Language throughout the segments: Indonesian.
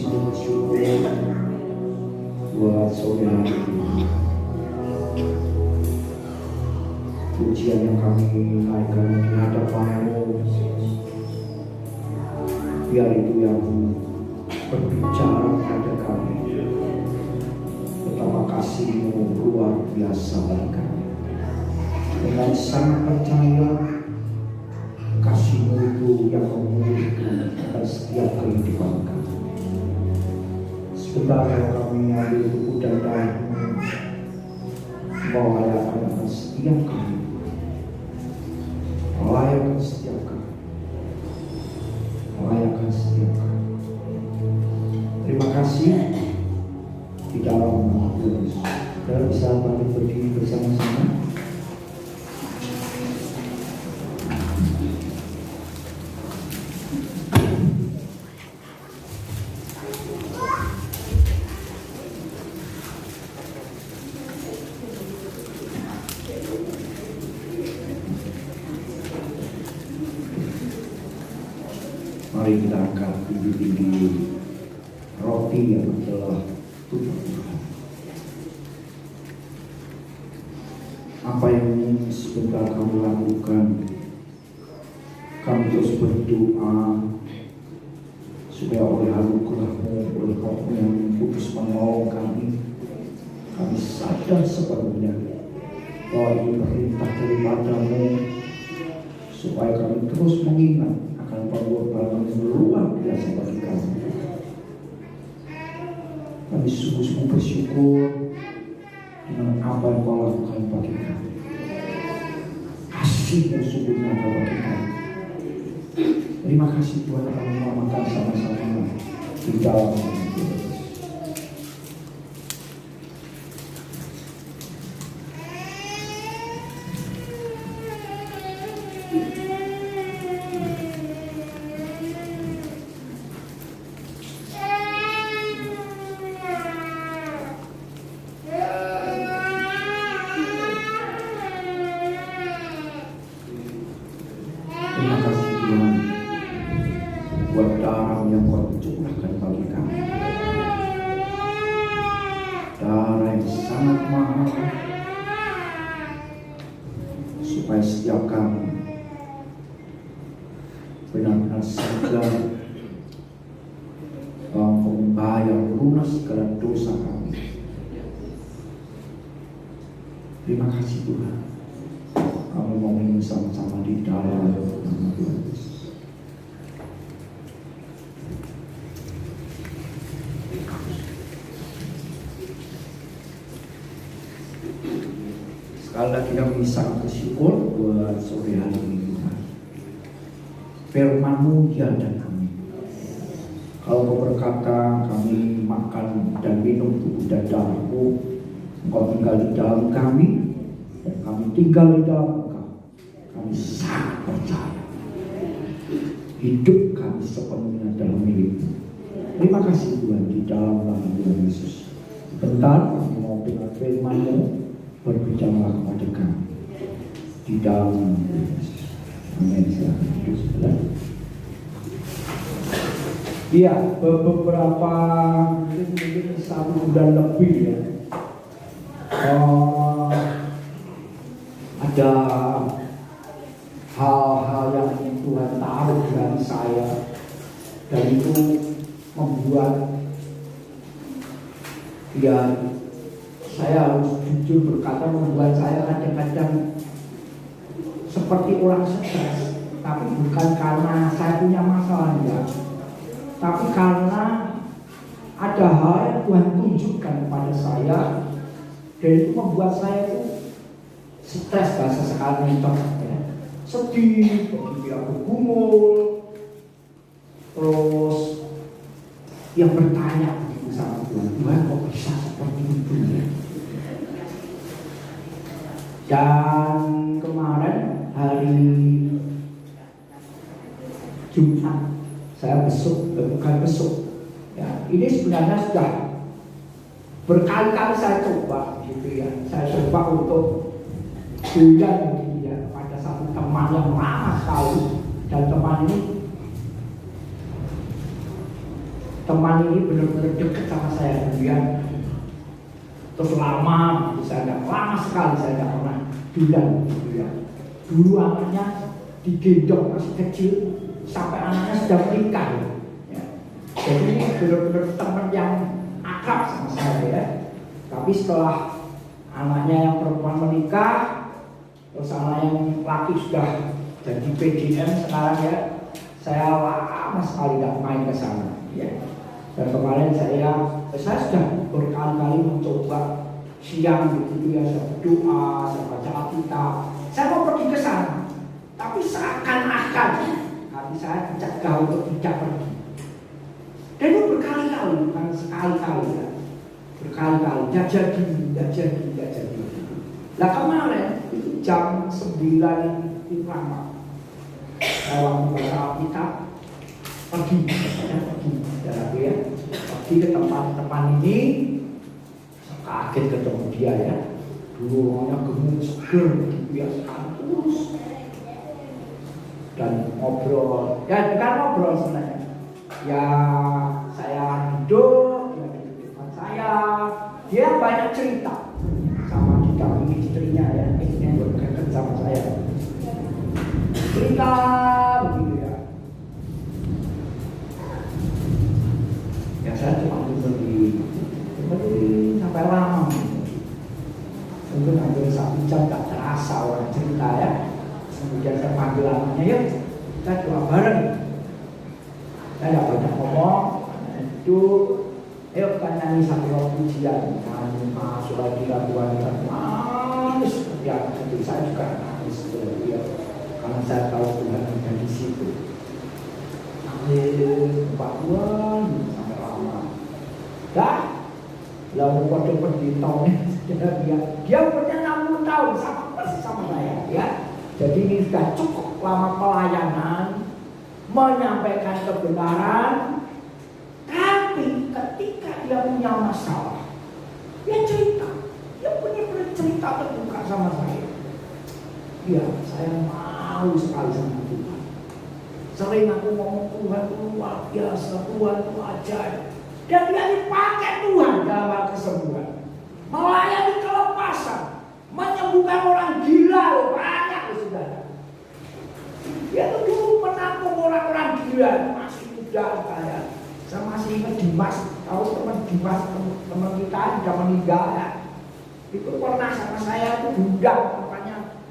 sangat bersyukur buat saudara. Pujian yang kami naikkan di hadapan-Mu, biar itu yang berbicara pada kami betapa kasih-Mu luar biasa bagi kami. Dengan sangat percaya kasih-Mu itu yang memulihkan akan setiap kehidupan kami. Sebentar kami ambil tubuh dan darah-Mu, melayakkan akan setiap kami, melayakkan setiap kami, melayakkan setiap kami. Terima kasih di dalam nama Yesus. Kita bisa balik berdiri bersama-sama. Mari kita angkat tinggi-tinggi roti yang telah tubuh Tuhan. Apa yang ingin sebentar kamu lakukan, kami terus berdoa supaya oleh anugerah-Mu, oleh Roh-Mu yang kudus menolong kami sadar sepenuhnya bahwa ini perintah daripada-Mu, supaya kami terus mengingat akan pengorbanan yang luar biasa bagi kami. Kami sungguh-sungguh bersyukur dengan apa yang Kau lakukan bagi kami. Kasih-Mu sungguh nyata bagi kami. Terima kasih Tuhan, kami mengamalkan sama-sama di dalam nama Yesus. Terima kasih Tuhan buat darah yang Kau curahkan bagi kami. Darah yang sangat mahal, supaya setiap kami benar-benar sadar bahwa Kau membayar lunas segala dosa kami. Terima kasih Tuhan. Kami mau ingin sama-sama di dalam nama Yesus. Sekali lagi kami sangat bersyukur buat sore hari ini Tuhan. Firman-Mu ya dan amin. Kalau Kau berkata kami makan dan minum tubuh dan darah-Mu, Engkau tinggal di dalam kami dan kami tinggal di dalam Engkau. Kami sangat percaya hidup kami sepenuhnya dalam milik-Mu. Terima kasih Tuhan di dalam nama Yesus. Bentar kami mau dengar firman-Mu, berbicara kepada kami di dalam nama Yesus. Amin. Silakan duduk sebelah. Iya, beberapa mungkin 1 bulan lebih ya. Ada hal-hal yang Tuhan taruh dari saya, dan itu membuat ya saya harus jujur berkata, membuat saya kadang-kadang seperti orang stres. Tapi bukan karena saya punya masalah, enggak, tapi karena ada hal yang Tuhan tunjukkan kepada saya, dan itu membuat saya itu stres, bahasa sekarang itu ya. Sedih, kemudian bergumul, terus yang bertanya begitu sama Tuhan, Tuhan kok bisa seperti itu ya? Dan kemarin hari Jumat saya bukan besuk ya, ini sebenarnya sudah berkali-kali saya coba gitu ya. Saya coba untuk bilang gitu ya kepada satu teman yang lama sekali, dan teman ini teman ini benar-benar dekat sama saya dulu ya. Terus lama, lama sekali saya nggak pernah bilang gitu ya. Dulu anaknya digendong masih kecil, sampai anaknya sudah menikah ya. Jadi ini benar-benar teman yang akrab sama saya ya. Tapi setelah anaknya yang perempuan menikah, terus anak yang laki sudah jadi PDM sekarang ya, saya lama sekali tidak main ke sana ya. Dan kemarin saya sudah berkali-kali mencoba siang gitu ya, saya berdoa, saya baca Alkitab, saya mau pergi ke sana, tapi seakan-akan hati saya dicegah untuk tidak pergi. Dan itu berkali-kali, bukan sekali-kali ya, berkali-kali, tidak jadi. Nah kemarin itu jam 9 lama, saya waktu baca Alkitab pergi ke tempat-tempat ini. Kaget ketemu dia ya, dulu orangnya gemuk seger biasa terus, dan ngobrol ya, bukan ngobrol sebenarnya ya, saya duduk, dia di depan saya, dia banyak cerita sama didampingi istrinya ya, istrinya berdekat sama saya, cerita begitu ya. Ya saya cuma seperti sampai lama, mungkin hampir 1 jam tak terasa orang cerita ya. Kemudian saya panggil anaknya, yuk kita doa bareng. Saya tidak banyak ngomong, itu ayo kita nyanyi satu lagu pujian, nyanyi Surabaya Tuhan kita nangis seperti anak kecil. Saya juga nangis seperti dia, karena saya tahu Tuhan ada di situ. Nangis Pak Tuhan sampai lama. Dah, lalu pada pendetanya dia punya 60 tahun sama persis sama saya ya. Jadi ini sudah cukup lama pelayanan, menyampaikan kebenaran. Tapi ketika dia punya masalah, dia cerita, dia punya cerita terbuka sama saya. Ya, saya mau sekali sama Tuhan. Sering aku ngomong Tuhan luar biasa, Tuhan itu ajaib. Dan dia dipakai Tuhan dalam kesembuhan, melayani kelepasan, menyembuhkan orang gila, banyak sudah. Dia tuh dulu menampung orang-orang gila, masih muda saya. Saya masih ingat Dimas, tahu teman Dimas, teman kita sudah meninggal ya. Itu pernah sama saya itu budak makanya.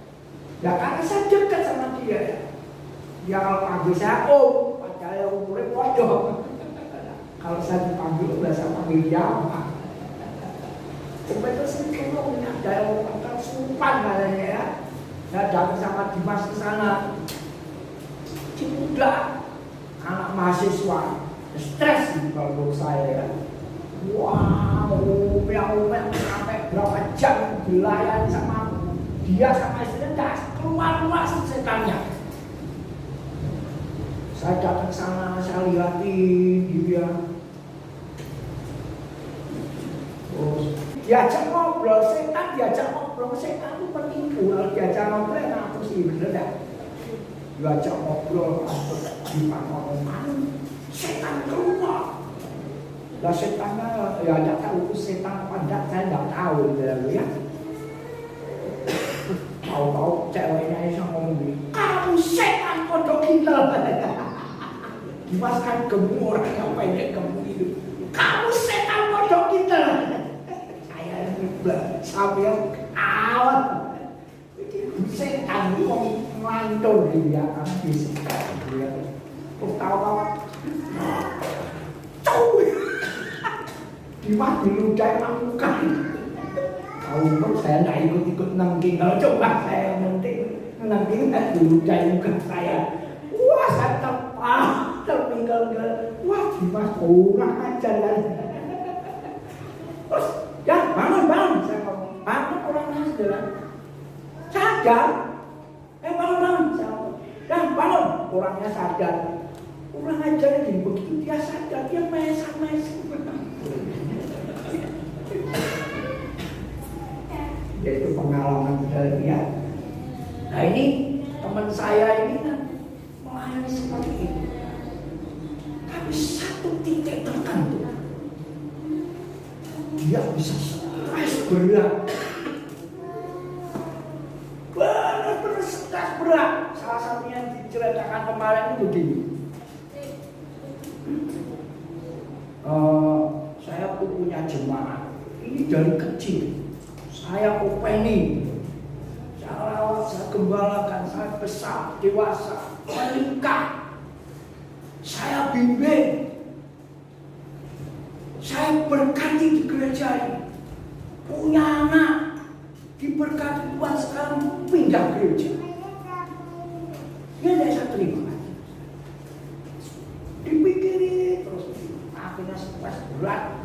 Ya karena saya dekat sama dia ya. Dia kalau panggil saya padahal umurnya bodoh. Kalau saya dipanggil, saya panggil dia apa? Sampai itu sering ada orang sumpan katanya ya. Saya datang sama Dimas ke sana. Muda, anak mahasiswa, stres di kalau saya ya. Wow, umel sampai berapa jam dilayani sama dia sama istrinya, keluar setannya. Saya datang ke sana, saya lihatin dia. Diajak ngobrol, setan itu penipu. Kalau diajak ngobrol ngaku sih, bener dah. Diajak ngobrol, di ngomong, setan keluar. Lah setannya, ya tidak tahu itu setan apa enggak, saya tidak tahu ya. Tahu-tahu ceweknya yang ngomong gini, kamu setan kodok kita. Dimas kan gemuk, orangnya pendek gemuk itu. Kamu setan kodok kita. Sampai awal setan itu ngantor dia karena disekat dia tahu Dimas diludahi lakukan tahu saya tidak ikut nangking. Kalau coba saya nanti nangking diludahi muka saya, wah saya terpinggal, wah Dimas kurang ajar kan. Terus ya bangun, saya ngomong, bangun orangnya sudah sadar, bangun, saya ngomong, ya bangun, orangnya sadar, kurang ajar ini, begitu dia sadar, dia mes. Ya itu pengalaman saya lihat. Nah ini teman saya ini kan melayani seperti itu, tapi satu titik tertentu Dia bisa stres berat. Benar-benar stres berat. Salah satunya yang diceritakan kemarin itu begini. Saya punya jemaat. Ini dari kecil. Saya openi. Saya rawat, saya gembalakan, saya besar, dewasa, menikah. Saya bimbing. Saya berkati di gereja ini, punya anak, diberkati Tuhan sekarang pindah gereja. Ini saya terima. Dipikirin terus, akhirnya stres berat.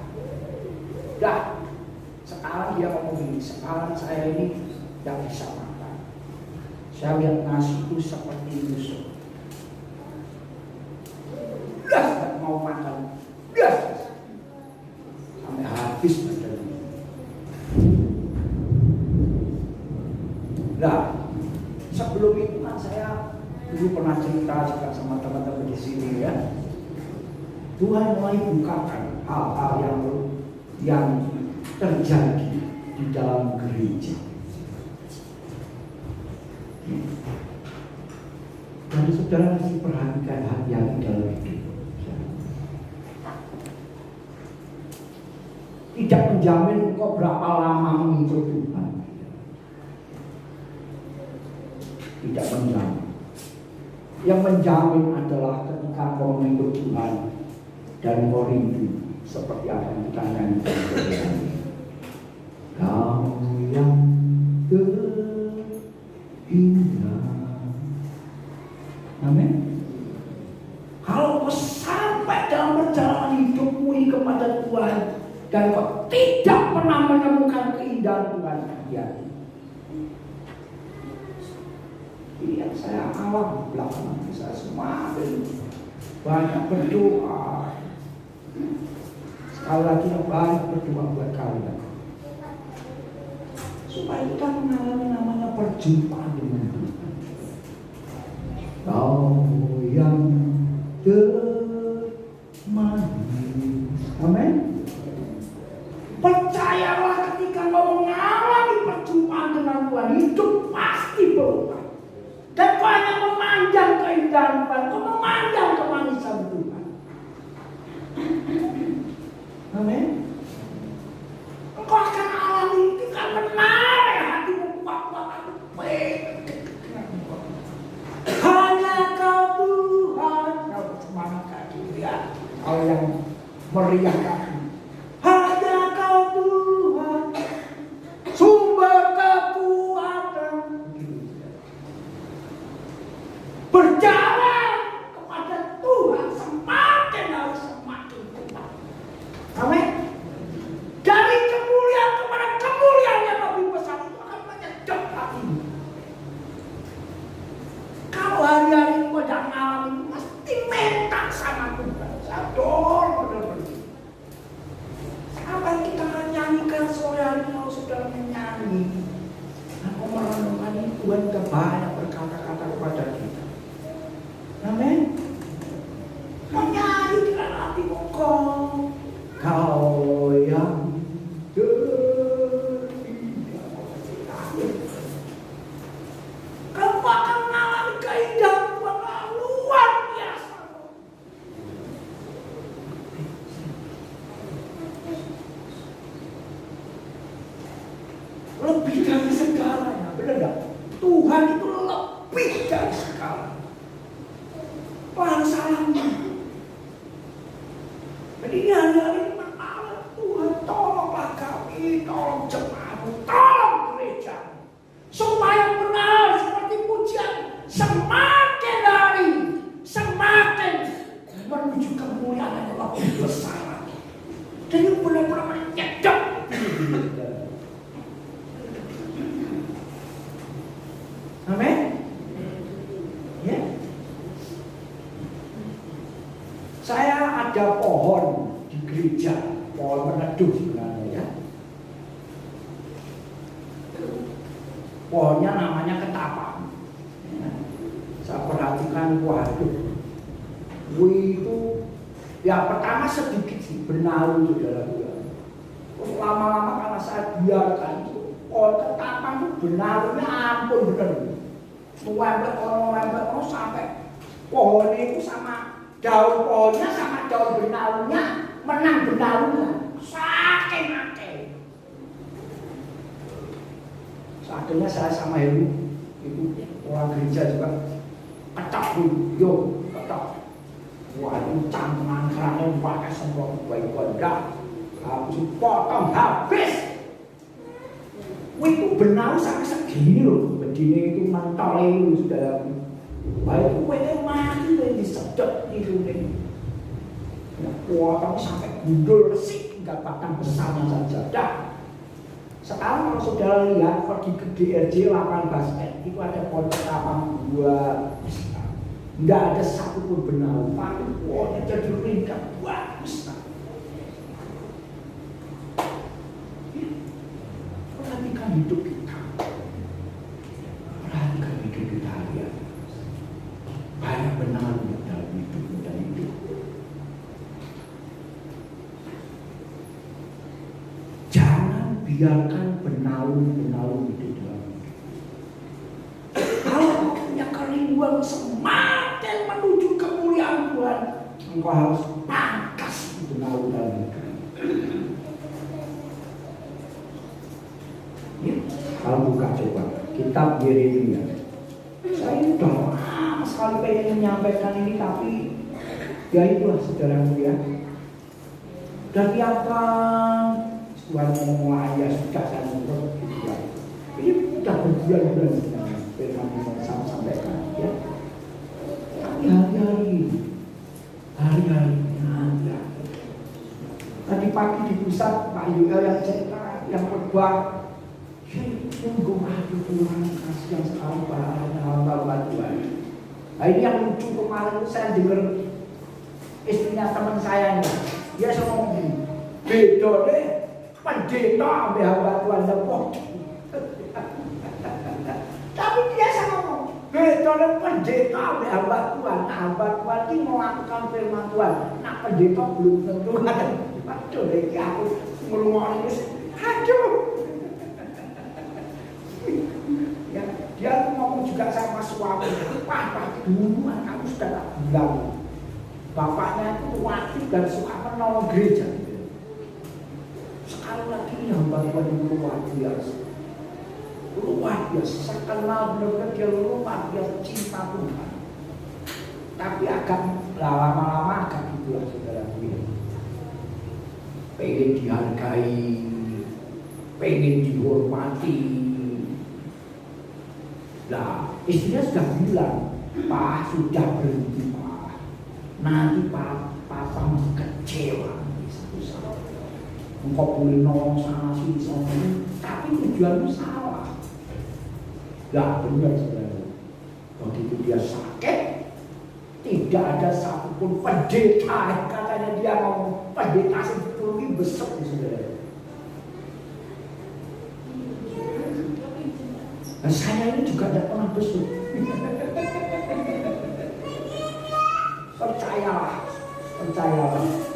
Dah, sekarang dia ngomong begini, sekarang saya ini tidak bisa makan. Saya lihat nasi itu seperti busuk. Dah, tidak mau makan. Dah. Sampai habis badannya. Nah, sebelum itu kan saya dulu pernah cerita juga sama teman-teman di sini ya. Tuhan mulai bukakan hal-hal yang terjadi di dalam gereja. Dan saudara mesti perhatikan hati-hati dalam hidup. Tidak menjamin kok berapa lama mengikut Tuhan. Tidak menjamin. Yang menjamin adalah ketika kau mengikut Tuhan dan kau rindu seperti apa yang kita nyanyikan tadi. Kau yang terindah. Amin. Kalau kau sampai dalam perjalanan hidupmu ini kepada Tuhan dan kau tidak pernah menemukan keindahan Tuhan, hati-hati. Ini yang saya alami belakangan, saya semakin banyak berdoa. Sekali lagi banyak berdoa buat kalian, supaya kita mengalami namanya perjumpaan dengan Tuhan. Kau yang termanis. Amin. Percayalah ketika kau mengalami perjumpaan dengan Tuhan, hidup pasti berubah. Dan kau hanya memandang keindahan Tuhan, kau memandang kemanisan Tuhan. Amin. Engkau akan alami itu kan menarik hatimu kuat-kuat. Hanya kau Tuhan. Kau semangat kaki ya. Kalau yang meriah kaki. Hanya kau Tuhan, sumber kekuatan. Berjalan kepada Tuhan semakin hari semakin kuat. Amin. Dari kemuliaan kepada kemuliaan yang lebih besar itu akan menyedot hatimu. Kalau hari-hari ini sedang ngalamin mesti minta sama Tuhan. Sadar benar-benar. Apa yang kita nyanyikan sore hari ini kalau sudah menyanyi, aku merenungkan ini Tuhan sudah banyak berkata-kata kepada kita. Amin. Menyanyi dengan hati kau, kau yang terindah. Kau akan mengalami keindahan Tuhan luar biasa. Lebih dari segalanya, benar gak? Tuhan itu lebih dari segalanya. Salahnya. Jadi hari-hari ini menarik Tuhan, tolonglah kami, tolong jemaatmu, tolong gereja, supaya benar seperti pujian semakin hari semakin menuju kemuliaan yang lebih besar lagi. Jadi benar-benar menyedot. Amin. Ya. Saya ada pohon di gereja, pohon meneduh sebenarnya ya. Pohonnya namanya ketapang. Ya. Saya perhatikan, waduh, itu ya pertama sedikit sih, benalu saudara-saudara. Terus lama-lama karena saya biarkan itu, ketapang itu benarnya ampun bener. Nempel sampai pohon itu sama daun pohonnya sama daun benaunya menang benaunya. Saking akeh. Akhirnya saya sama Heru itu orang gereja juga ketok yo ketok. Wah itu cantengan kerana pakai semprot baik kondak. Habis potong habis. Itu benau sampai segini loh. Begini itu mentol itu sudah. Baik itu mati disedot itu nih. Potong sampai gundul resik tinggal batang besarnya saja. Dah. Sekarang kalau saudara lihat pergi ke DRJ lapangan basket itu ada pohon ketapang buah besar. Nggak ada satupun benau, tapi pohonnya jadi ringkap bagus. Perhatikan hidup kita, perhatikan hidup kita ya. Banyak benau dalam hidup dan hidup. Biarkan benau-benau itu dalam hidup. Kalau punya kerinduan semakin menuju kemuliaan Tuhan, engkau harus pangkas benau dalam hidup. Ya, kalau buka coba kitab Yeremia. Saya ini udah lama sekali pengen menyampaikan ini, tapi ya itulah saudara mulia. Dan tiap Tuhan ngomong ya sudah saya ngomong gitu ya. Ini sudah berbulan-bulan sebenarnya firman yang saya sampaikan ya. Tapi hari-hari tadi pagi di pusat Pak Yuel yang cerita yang khotbah sungguh hati Tuhan kasih yang sekali pada hamba Tuhan. Nah ini yang lucu kemarin saya dengar istrinya teman saya ini dia ngomong gini, beda deh pendeta ambil hamba Tuhan lepok. Tapi dia ngomong beda deh pendeta ambil hamba Tuhan. Nah hamba Tuhan ini melakukan firman Tuhan. Nah pendeta belum tentu ada. Aduh deh aku ngomong ini aduh. Ya, dia ngomong juga sama suami, Pak dulu kamu sudah tak bilang bapaknya itu wakil dan suka menolong gereja. Sekali lagi hamba Tuhan itu luar biasa. Saya kenal benar-benar dia luar biasa cinta Tuhan. Tapi agak lama-lama agak itulah saudara gue. Pengen dihargai, pengen dihormati. Nah, istrinya sudah bilang, Pak sudah berhenti Pak. Nanti Papa masih kecewa. Engkau boleh nolong sana sini sana ini, tapi tujuanmu salah. Nah benar saudara. Begitu dia sakit, tidak ada satupun pendeta katanya dia ngomong pendeta sebetulnya besok saudara. Nah, saya ini juga tidak pernah besok. Percayalah,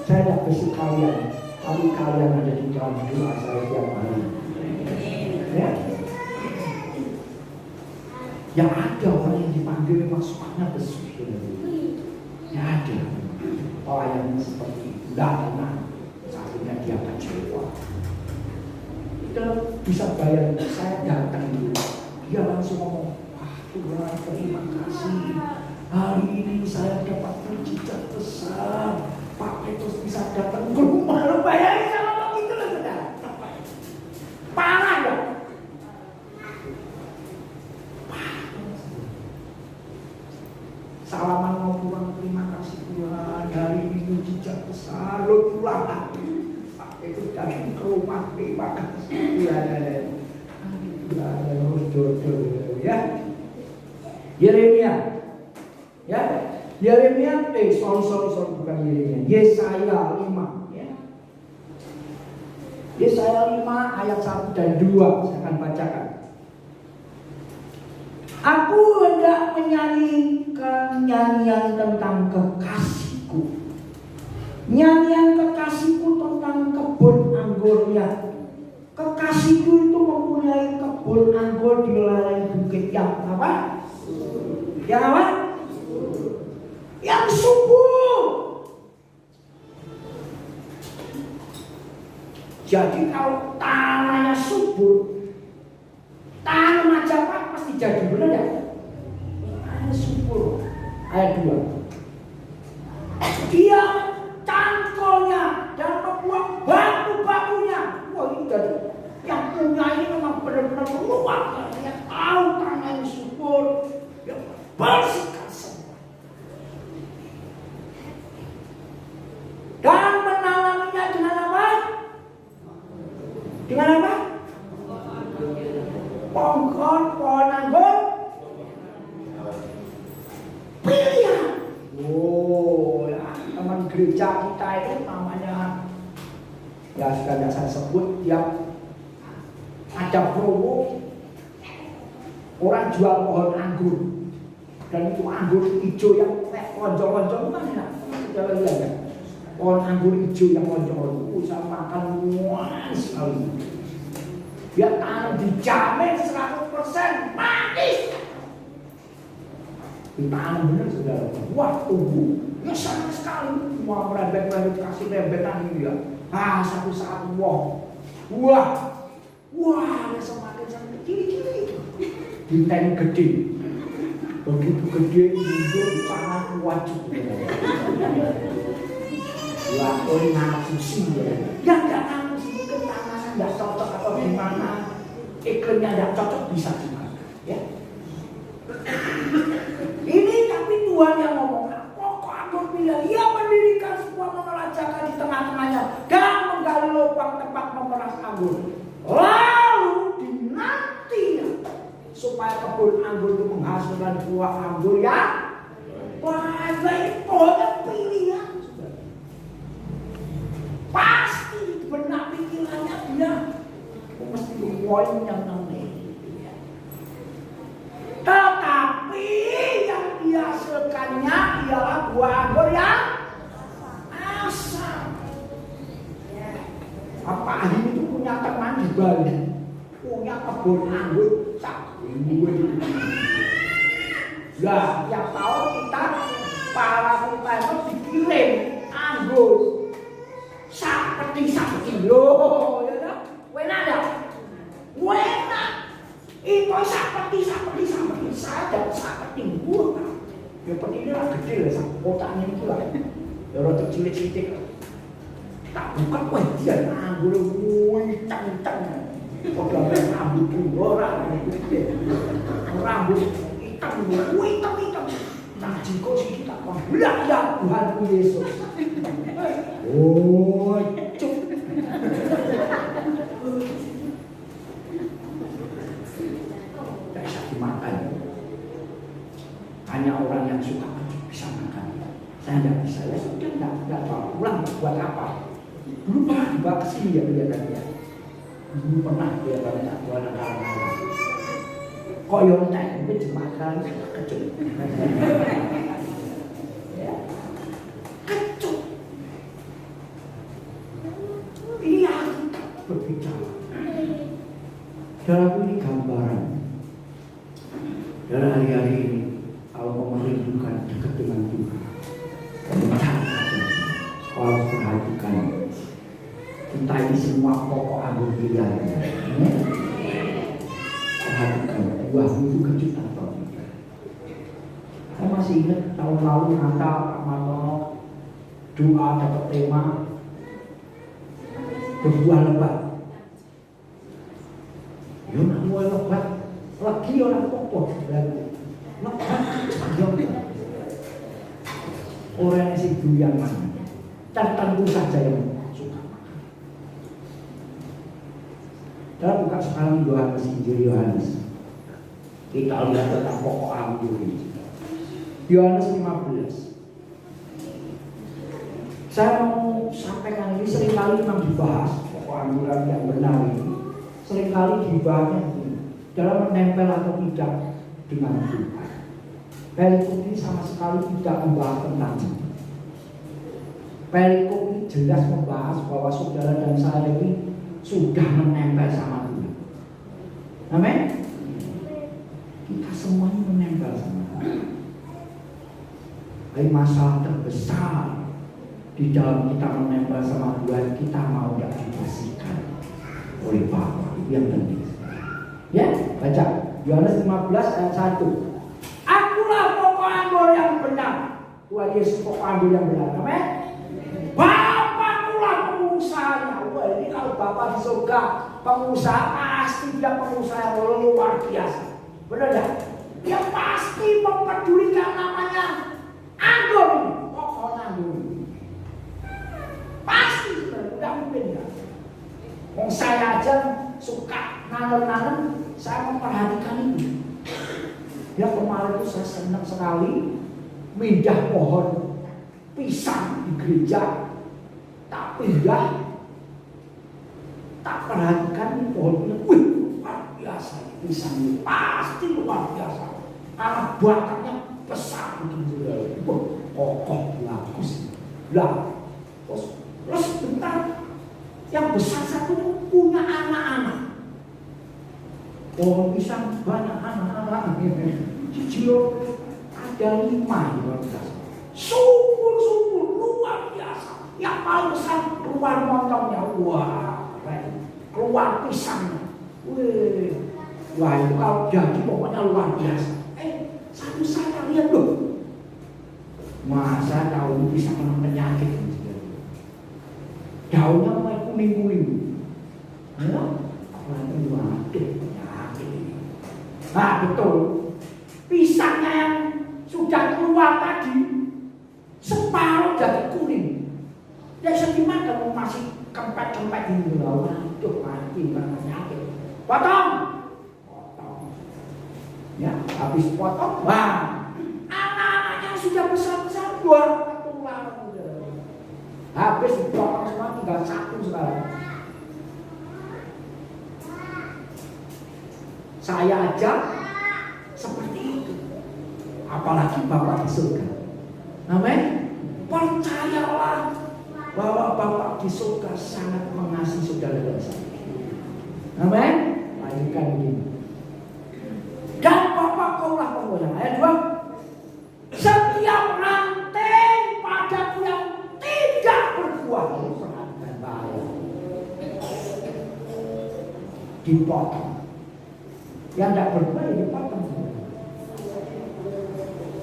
saya tidak besok kalian. Tapi kalian ada di dalam doa saya tiap hari. Ya. Yang ada orang yang dipanggil memang sukanya besuk. Ya ada. Orang yang seperti itu. Tidak tenang. Akhirnya dia kecewa. Kita bisa bayangin saya datang dulu. Dia langsung ngomong, wah Tuhan terima kasih. Hari ini saya dapat mujizat besar. Pak Petrus bisa datang ke rumah, lo bayangin sama begitu loh saudara. Parah ya. Salaman mau pulang, terima kasih Tuhan. Hari ini mujizat besar, lo pulang lagi. Pak Petrus datang ke rumah, terima kasih Tuhan. Harus jodoh ya. Yeremia, ya. Yeremia, sorry bukan Yeremia. Yesaya 5 ya. Yesaya 5 ayat 1 dan 2 saya akan bacakan. Aku hendak menyanyikan nyanyian tentang kekasihku. Nyanyian kekasihku tentang kebun anggur anggurnya. Kekasihku itu mempunyai kebun anggur di lereng bukit yang apa? Yang apa? Yang subur. Jadi kalau tanahnya subur, tanam macam apa pasti jadi, benar ya? Tanahnya subur. Ayat 2. Dia cangkolnya dan membuang batu-batunya. Wah, ini dari yang punya ini memang benar-benar luar. Yang tahu tanah yang subur, yang bersihkan semua. Dan menanaminya dengan apa? Dengan apa? Pohon anggur pilihan. Oh, ya, teman gereja kita itu namanya, ya sudah tidak saya sebut, tiap ada promo orang jual pohon anggur, dan itu anggur hijau yang lonjong-lonjong kan ya, kita lihat ya, pohon anggur hijau yang lonjong-lonjong, bisa makan muas sekali. Dia tanam dijamin 100% manis. Ditanam benar saudara, wah tumbuh, ya senang sekali, mau merembet-rembet kasih rembetan ini ya, satu saat wah, ya semakin ciri-ciri, bintang gede, begitu gede mundur sangat wajib, lakon ngapusi ya nggak ngapusi, mungkin tanahnya nggak cocok atau gimana, iklimnya nggak cocok bisa juga, ya. Ini tapi Tuhan yang ngomong, pokok anggur pilihan, ia mendirikan sebuah menara jaga di tengah-tengahnya dan menggali lubang tempat memeras anggur. Lalu dinantinya supaya kebun anggur itu menghasilkan buah anggur yang baik, pohon pilihan. Pasti benar pikirannya dia mesti poin yang namanya. Tetapi yang dihasilkannya ialah buah anggur yang asam. Apa ahli itu punya teman di Bali, punya kebun anggur ya, tiap tahun kita para pengusaha dikirim anggur satu kilo, ya kan? Enak ya? Enak. Itu seperti saya dapat seperti buah. Ya seperti ini lah gede lah, kotaknya itu lah. Ya rotok cilik-cilik. Tak buka wah dia anggur hitam-hitam. Kalau rambut orang gede, rambut hitam. Nah jika sih kita bilang ya Tuhanku Yesus. Oh, cuk. Makan. Hanya orang yang suka bisa makan. Saya tidak bisa, ya sudah tidak tahu pulang buat apa. Dulu pernah dibawa ke sini ya kelihatannya. Dulu pernah dia banyak buat anak-anak. Kok yang tak mungkin dimakan kecut. Ya, kecut. Iya, berbicara. Dalam ini gambaran. Dalam hari-hari ini, kalau mau merindukan dekat dengan Tuhan, kalau harus perhatikan kita ini semua pokok anggur pilihan. Perhatikan buahmu itu kecut atau tidak. Saya masih ingat tahun lalu Natal Pak Matono doa dapat tema berbuah lebat. Ya nak buah lebat. Lagi orang pokok dan orang yang sih doyan makan, tertentu saja yang suka makan. Dalam buka sekarang Injil Yohanes, kita lihat tentang pokok anggur ini. Yohanes 15. Saya mau sampaikan ini seringkali memang dibahas pokok anggur yang benar ini, seringkali dibahasnya dalam menempel atau tidak dengan Tuhan. Perikop ini sama sekali tidak membahas tentang itu. Perikop ini jelas membahas bahwa saudara dan saya ini sudah menempel sama Tuhan. Amin. Kita semuanya menempel sama Tuhan. Tapi masalah terbesar di dalam kita menempel sama Tuhan, kita mau tidak dibersihkan oleh Bapa. Itu yang penting. Ya, baca Yohanes 15 ayat 1. Akulah pokok anggur yang benar. Tuhan Yesus pokok anggur yang benar. Amin. Bapakulah pengusahanya. Wah, ini kalau Bapa di surga pengusaha, pasti dia pengusaha yang luar biasa. Benar ya? Dia pasti mempedulikan namanya anggur ini, pokok anggur ini. Pasti, tidak mungkin ya. Saya aja suka nanam-nanam, saya memperhatikan itu. Ya kemarin itu saya senang sekali mindah pohon pisang di gereja, tak pindah, tak perhatikan ini pohonnya. Wih, luar biasa pisang ini, pasti luar biasa. Karena batangnya besar begitu. Kokoh, bagus. Lah, terus bentar, yang besar satu punya anak-anak. Pohon pisang banyak anak-anak. Cicil ada 5. Subur luar biasa. Yang paling besar keluar montongnya. Wah, keluar pisangnya. Wah itu kalau jadi pokoknya luar biasa. Satu saya lihat loh. Masa daun bisa kena penyakit. Daunnya mulai kuning-kuning. Ya, apalagi waduh penyakit ini. Nah betul. Pisangnya yang sudah keluar tadi separuh jadi kuning. Ya sedihnya kalau masih kempet-kempet di bawah, waduh mati karena penyakit. Potong. Ya, habis potong, wah, anak-anaknya sudah besar-besar keluar ketularan. Habis dipotong semua tinggal satu sekarang. Saya aja seperti itu. Apalagi Bapak di surga. Amin. Percayalah bahwa Bapak di surga sangat mengasihi saudara dan saya. Amin. Lanjutkan begini. Dan Bapak kaulah penggoyang. Ayat 2. Setiap ranting padaku yang tidak berbuah, perhatikan bahaya, dipotong. Yang tidak berbuah ya dipotong.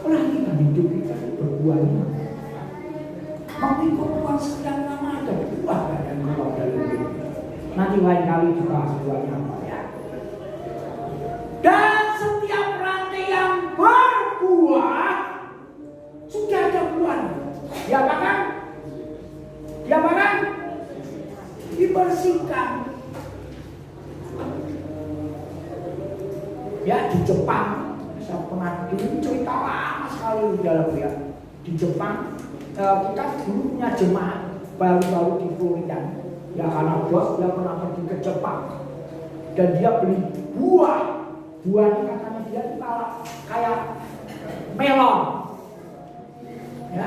Perhatikan hidup kita berbuahnya. Mengikut Tuhan sedang lama ada buah dan keluar dari hidup. Nanti lain kali kita buahnya apa ya. Dan setiap ranting yang berbuah sudah ada buahnya. Diapakan? Diapakan? Dibersihkan. Ya di Jepang, saya pernah dulu cerita lama sekali di dalam ya. Di Jepang kita dulu punya jemaat baru-baru di Florida. Ya karena bos dia pernah pergi ke Jepang dan dia beli buah. Buahnya katanya dia itu kayak melon. Ya,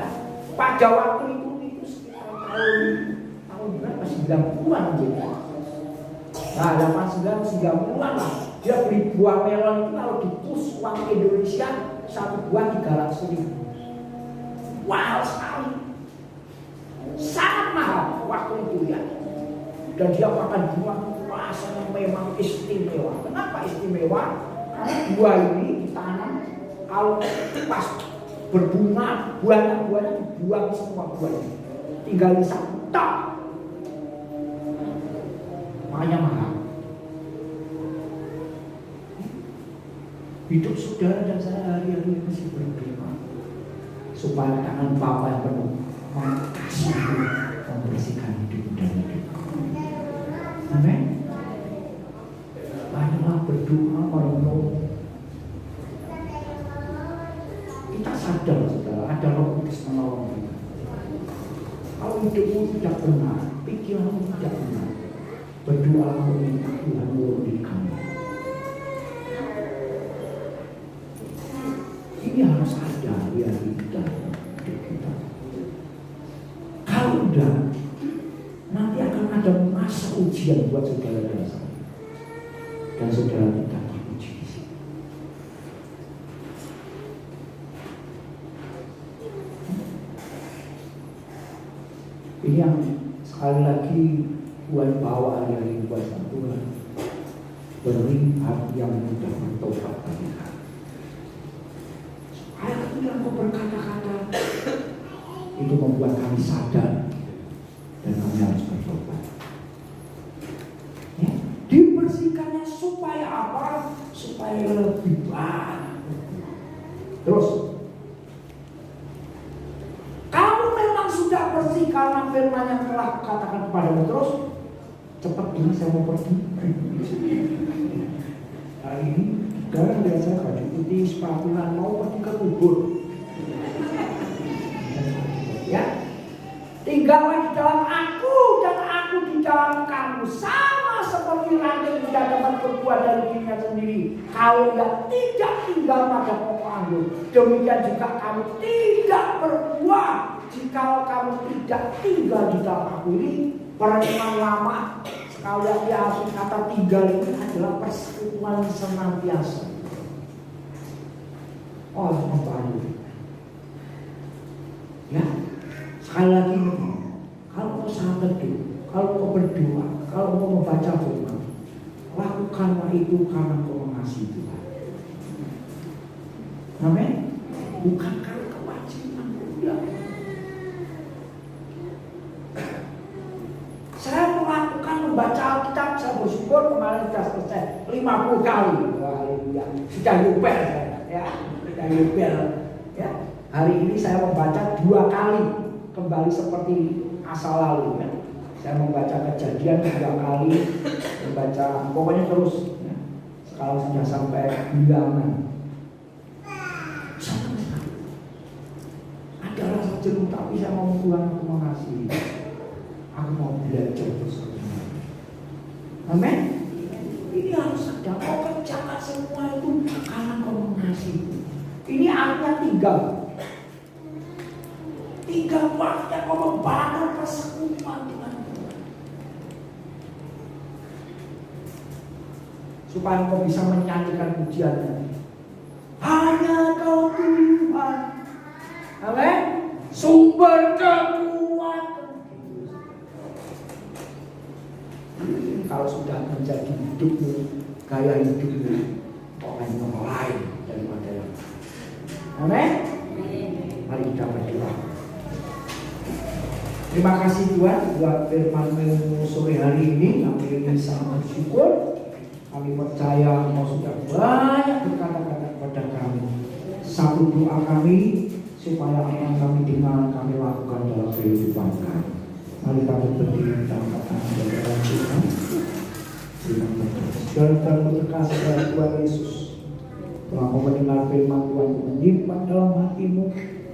pada waktu itu sekitar tahun berapa? 90-an gitu. Nah, 89-90-an lah. Dia beli buah melon itu kalau dikus uang Indonesia satu buah 300.000. Wow sekali. Sangat mahal waktu itu ya. Dan dia makan buah rasanya memang istimewa. Kenapa istimewa? Karena buah ini ditanam kalau pas berbunga, buahnya dibuang semua buahnya. Tinggal satu tok. Makanya mahal. Hidup saudara dan saya hari-hari masih berdoa supaya tangan Bapa yang penuh mengasihi, membersihkan hidup dan hidup. Amin. Banyaklah berdoa merenung. Kita sadar saudara, ada Roh Kudus menolong kita. Kalau hidupmu tidak benar, pikiranmu tidak benar, berdoa meminta Tuhan menolong kamu. Ini harus ada di hati kita. Kalau udah, nanti akan ada ada masa ujian buat saudara dan saya. Dan saudara tidak diuji di sini. Ini yang sekali lagi buat bawaan dari kuasa Tuhan. Beri hati yang mudah bertobat bagi kami. Supaya ketika kau berkata-kata itu membuat kami sadar dan kami harus bertobat. Ya, dibersihkannya supaya apa? Supaya lebih banyak. Terus, kamu memang sudah bersih karena firman yang telah katakan kepadamu. Terus, cepat ini saya mau pergi. Hari ini, sekarang lihat saya baju putih, sepatuan mau pergi ke kubur. Ya, tinggallah di dalam aku dan aku di dalam kamu, sama seperti ranting tidak dapat berbuah dari dirinya sendiri kalau yang tidak tinggal pada pokok anggur. Demikian juga kamu tidak berbuah jika kamu tidak tinggal di dalam aku. Ini perenungan lama. Sekali lagi kata tinggal ini adalah persekutuan senantiasa. Oh, membantu. Ya. Sekali lagi, kalau mau sangat teduh, kalau mau berdoa, kalau mau membaca firman, lakukanlah itu karena kau mengasihi Tuhan. Amin. Bukan karena kewajiban. Ya. Saya melakukan membaca Alkitab, saya bersyukur kemarin sudah selesai 50 kali. Haleluya. Sudah yupel saya, ya. Sudah yupel. Ya. Hari ini saya membaca 2 kali. Kembali seperti asal lalu ya. Saya membaca Kejadian 3 kali, membaca pokoknya terus ya. Kalau sudah sampai Bilangan ada rasa jenuh, tapi saya mau pulang ke mengasihi. Aku mau belajar terus. Amin. Ini harus ada. Kau kerjakan semua itu karena kau mengasihi. Ini artinya tinggal waktunya kau membangun persekutuan dengan Tuhan, supaya kau bisa menyanyikan pujiannya. Hanya kau Tuhan, amin, sumber kekuatan. Kalau sudah menjadi hidupmu, gaya hidupmu, kau akan lain daripada yang. Amin. Mari kita berdoa. Terima kasih Tuhan buat firman-Mu sore hari ini. Kami ini sangat bersyukur. Kami percaya Engkau sudah banyak berkata-kata kepada kami. Satu doa kami supaya apa yang kami dengar kami lakukan dalam kehidupan kami. Mari kami berdiri dan katakan kepada Tuhan. Terima kasih. Saudara terkasih dalam Tuhan Yesus, telah mendengar firman Tuhan menyimpan dalam hatimu.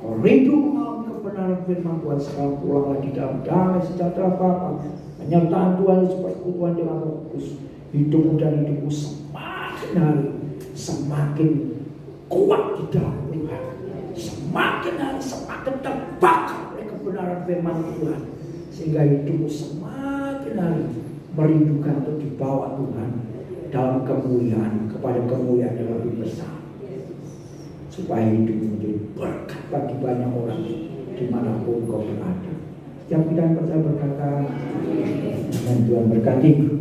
Kau rindu mengalami kebenaran firman Tuhan. Sekarang pulang lagi dalam damai sejahtera Bapa, penyertaan Tuhan, persekutuan dengan Roh Kudus. Hidupmu dan hidupmu semakin hari semakin kuat di dalam Tuhan. Semakin hari semakin terbakar oleh kebenaran firman Tuhan, sehingga hidupmu semakin hari merindukan untuk dibawa Tuhan dalam kemuliaan kepada kemuliaan yang lebih besar, supaya hidupmu menjadi berkat bagi banyak orang dimanapun kau berada. Setiap kita yang percaya berkata, dan Tuhan berkati.